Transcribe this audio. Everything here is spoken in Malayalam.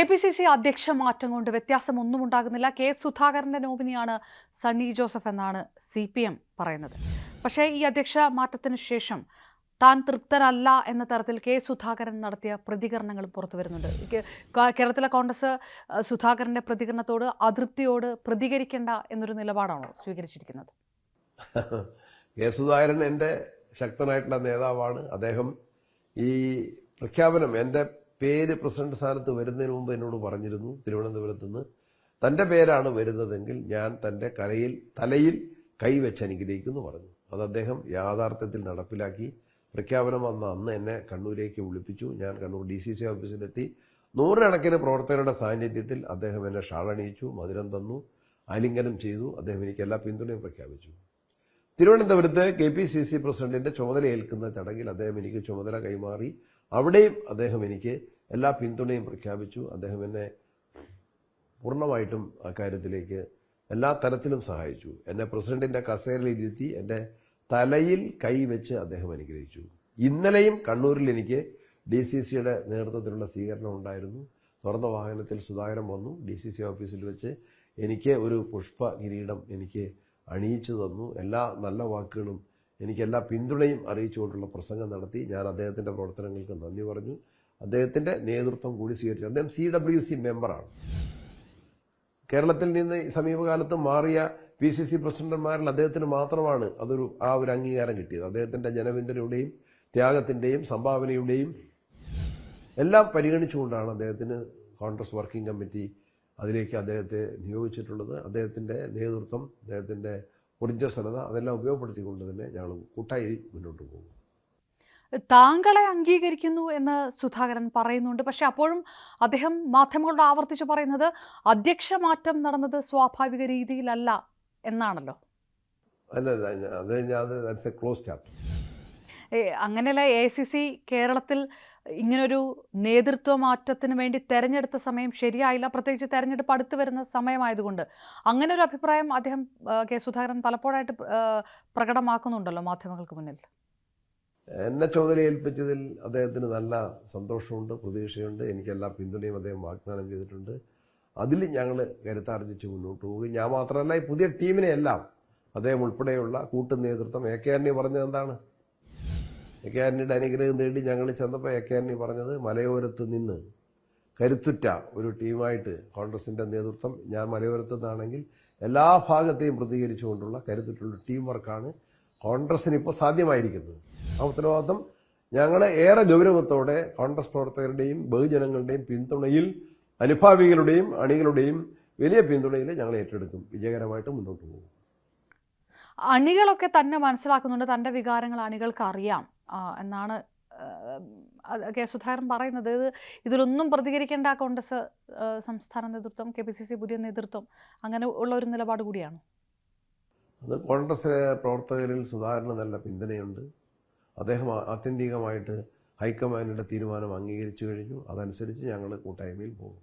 KPCC അധ്യക്ഷ മാറ്റം കൊണ്ട് വ്യത്യാസമൊന്നും ഉണ്ടാകുന്നില്ല. കെ സുധാകരന്റെ നോമിനിയാണ് സണ്ണി ജോസഫ് എന്നാണ് CPM പറയുന്നത്. പക്ഷേ ഈ അധ്യക്ഷ മാറ്റത്തിന് ശേഷം താൻ തൃപ്തനല്ല എന്ന തരത്തിൽ കെ സുധാകരൻ നടത്തിയ പ്രതികരണങ്ങൾ പുറത്തു വരുന്നുണ്ട്. കേരളത്തിലെ കോൺഗ്രസ് സുധാകരന്റെ പ്രതികരണത്തോട് അതൃപ്തിയോട് പ്രതികരിക്കേണ്ട എന്നൊരു നിലപാടാണോ സ്വീകരിച്ചിരിക്കുന്നത്? കെ സുധാകരൻ എൻ്റെ ശക്തനായിട്ടുള്ള നേതാവാണ്. അദ്ദേഹം ഈ പ്രഖ്യാപനം എൻ്റെ പേര് പ്രസിഡന്റ് സ്ഥാനത്ത് വരുന്നതിന് മുമ്പ് എന്നോട് പറഞ്ഞിരുന്നു. തിരുവനന്തപുരത്ത് നിന്ന് തന്റെ പേരാണ് വരുന്നതെങ്കിൽ ഞാൻ തന്റെ തലയിൽ കൈവച്ച് അനുഗ്രഹിക്കുമെന്ന് പറഞ്ഞു. അത് അദ്ദേഹം യാഥാർത്ഥ്യത്തിൽ നടപ്പിലാക്കി. പ്രഖ്യാപനം വന്ന അന്ന് എന്നെ കണ്ണൂരേക്ക് വിളിപ്പിച്ചു. ഞാൻ കണ്ണൂർ DCC ഓഫീസിലെത്തി. നൂറുകണക്കിന് പ്രവർത്തകരുടെ സാന്നിധ്യത്തിൽ അദ്ദേഹം എന്നെ ഷാളണിയിച്ചു, മധുരം തന്നു, ആലിംഗനം ചെയ്തു. അദ്ദേഹം എനിക്ക് എല്ലാ പിന്തുണയും പ്രഖ്യാപിച്ചു. തിരുവനന്തപുരത്ത് KPCC പ്രസിഡന്റിന്റെ ചുമതല ഏൽക്കുന്ന ചടങ്ങിൽ അദ്ദേഹം എനിക്ക് ചുമതല കൈമാറി. അവിടെയും അദ്ദേഹം എനിക്ക് എല്ലാ പിന്തുണയും പ്രഖ്യാപിച്ചു. അദ്ദേഹം എന്നെ പൂർണ്ണമായിട്ടും അക്കാര്യത്തിലേക്ക് എല്ലാ തരത്തിലും സഹായിച്ചു. എന്നെ പ്രസിഡന്റിന്റെ കസേരയിലിരുത്തി എൻ്റെ തലയിൽ കൈവച്ച് അദ്ദേഹം അനുഗ്രഹിച്ചു. ഇന്നലെയും കണ്ണൂരിൽ എനിക്ക് DCCയുടെ നേതൃത്വത്തിലുള്ള സ്വീകരണം ഉണ്ടായിരുന്നു. തുറന്ന വാഹനത്തിൽ സുധാകരൻ വന്നു. DCC ഓഫീസിൽ വെച്ച് എനിക്ക് ഒരു പുഷ്പ കിരീടം എനിക്ക് അണിയിച്ചു തന്നു. എല്ലാ നല്ല വാക്കുകളും എനിക്ക് എല്ലാ പിന്തുണയും അറിയിച്ചുകൊണ്ടുള്ള പ്രസംഗം നടത്തി. ഞാൻ അദ്ദേഹത്തിന്റെ പ്രവർത്തനങ്ങൾക്ക് നന്ദി പറഞ്ഞു. അദ്ദേഹത്തിന്റെ നേതൃത്വം കൂടി സ്വീകരിച്ചു. അദ്ദേഹം CWC മെമ്പറാണ്. കേരളത്തിൽ നിന്ന് സമീപകാലത്ത് മാറിയ PCC പ്രസിഡന്റുമാരിൽ അദ്ദേഹത്തിന് മാത്രമാണ് ആ ഒരു അംഗീകാരം കിട്ടിയത്. അദ്ദേഹത്തിന്റെ ജനപിന്തുണയുടെയും ത്യാഗത്തിന്റെയും സംഭാവനയുടെയും എല്ലാം പരിഗണിച്ചുകൊണ്ടാണ് അദ്ദേഹത്തിന് കോൺഗ്രസ് വർക്കിംഗ് കമ്മിറ്റി അതിലേക്ക് അദ്ദേഹത്തെ നിയോഗിച്ചിട്ടുള്ളത്. അദ്ദേഹത്തിന്റെ നേതൃത്വം, അദ്ദേഹത്തിന്റെ ഊർജ്ജസ്വലത അതെല്ലാം ഉപയോഗപ്പെടുത്തിക്കൊണ്ട് തന്നെ ഞങ്ങൾ കൂട്ടായി മുന്നോട്ട് പോകും. താങ്കളെ അംഗീകരിക്കുന്നു എന്ന് സുധാകരൻ പറയുന്നുണ്ട്. പക്ഷെ അപ്പോഴും അദ്ദേഹം മാധ്യമങ്ങളോട് ആവർത്തിച്ച് പറയുന്നത് അധ്യക്ഷ മാറ്റം നടന്നത് സ്വാഭാവിക രീതിയിലല്ല എന്നാണല്ലോ. അങ്ങനെയല്ല, AICC കേരളത്തിൽ ഇങ്ങനൊരു നേതൃത്വ മാറ്റത്തിന് വേണ്ടി തെരഞ്ഞെടുത്ത സമയം ശരിയായില്ല, പ്രത്യേകിച്ച് തെരഞ്ഞെടുപ്പ് അടുത്ത് വരുന്ന സമയമായതുകൊണ്ട്. അങ്ങനെ ഒരു അഭിപ്രായം അദ്ദേഹം കെ സുധാകരൻ പലപ്പോഴായിട്ട് പ്രകടമാക്കുന്നുണ്ടല്ലോ മാധ്യമങ്ങൾക്ക് മുന്നിൽ. എന്നെ ചുമതല ഏൽപ്പിച്ചതിൽ അദ്ദേഹത്തിന് നല്ല സന്തോഷമുണ്ട്, പ്രതീക്ഷയുണ്ട്. എനിക്കെല്ലാ പിന്തുണയും അദ്ദേഹം വാഗ്ദാനം ചെയ്തിട്ടുണ്ട്. അതിൽ ഞങ്ങൾ കരുത്താർജിച്ച് മുന്നോട്ട് പോകും. ഞാൻ മാത്രമല്ല, ഈ പുതിയ ടീമിനെ എല്ലാം അദ്ദേഹം ഉൾപ്പെടെയുള്ള കൂട്ടു നേതൃത്വം AK ആന്റണി പറഞ്ഞത് എന്താണ്? AK ആന്റണിയുടെ അനുഗ്രഹം തേടി ഞങ്ങൾ ചെന്നപ്പോൾ AK ആന്റണി പറഞ്ഞത് മലയോരത്ത് നിന്ന് കരുത്തുറ്റ ഒരു ടീമായിട്ട് കോൺഗ്രസിന്റെ നേതൃത്വം, ഞാൻ മലയോരത്ത് നിന്നാണെങ്കിൽ എല്ലാ ഭാഗത്തെയും പ്രതികരിച്ചുകൊണ്ടുള്ള കരുത്തുറ്റുള്ള ടീം വർക്കാണ് കോൺഗ്രസിന് ഇപ്പോൾ സാധ്യമായിരിക്കുന്നത്. ആ ഉത്തരവാദിത്തം ഞങ്ങൾ ഏറെ ഗൗരവത്തോടെ കോൺഗ്രസ് പ്രവർത്തകരുടെയും ബഹുജനങ്ങളുടെയും പിന്തുണയിൽ, അനുഭാവികളുടെയും അണികളുടെയും വലിയ പിന്തുണയിൽ ഞങ്ങൾ ഏറ്റെടുക്കും. വിജയകരമായിട്ട് മുന്നോട്ട് പോകും. അണികളൊക്കെ തന്നെ മനസ്സിലാക്കുന്നുണ്ട്, തൻ്റെ വികാരങ്ങൾ അണികൾക്ക് അറിയാം എന്നാണ് കെ സുധാകരൻ പറയുന്നത്. ഇതിലൊന്നും പ്രതികരിക്കേണ്ട കോൺഗ്രസ് സംസ്ഥാന നേതൃത്വം, KPCC പുതിയ നേതൃത്വം അങ്ങനെ ഉള്ള ഒരു നിലപാട് കൂടിയാണ്. അത് കോൺഗ്രസ് പ്രവർത്തകരിൽ സുധാകരന് നല്ല പിന്തുണയുണ്ട്. അദ്ദേഹം ആത്യന്തികമായിട്ട് ഹൈക്കമാൻഡിന്റെ തീരുമാനം അംഗീകരിച്ചു കഴിഞ്ഞു. അതനുസരിച്ച് ഞങ്ങൾ കൂട്ടായ്മയിൽ പോകും.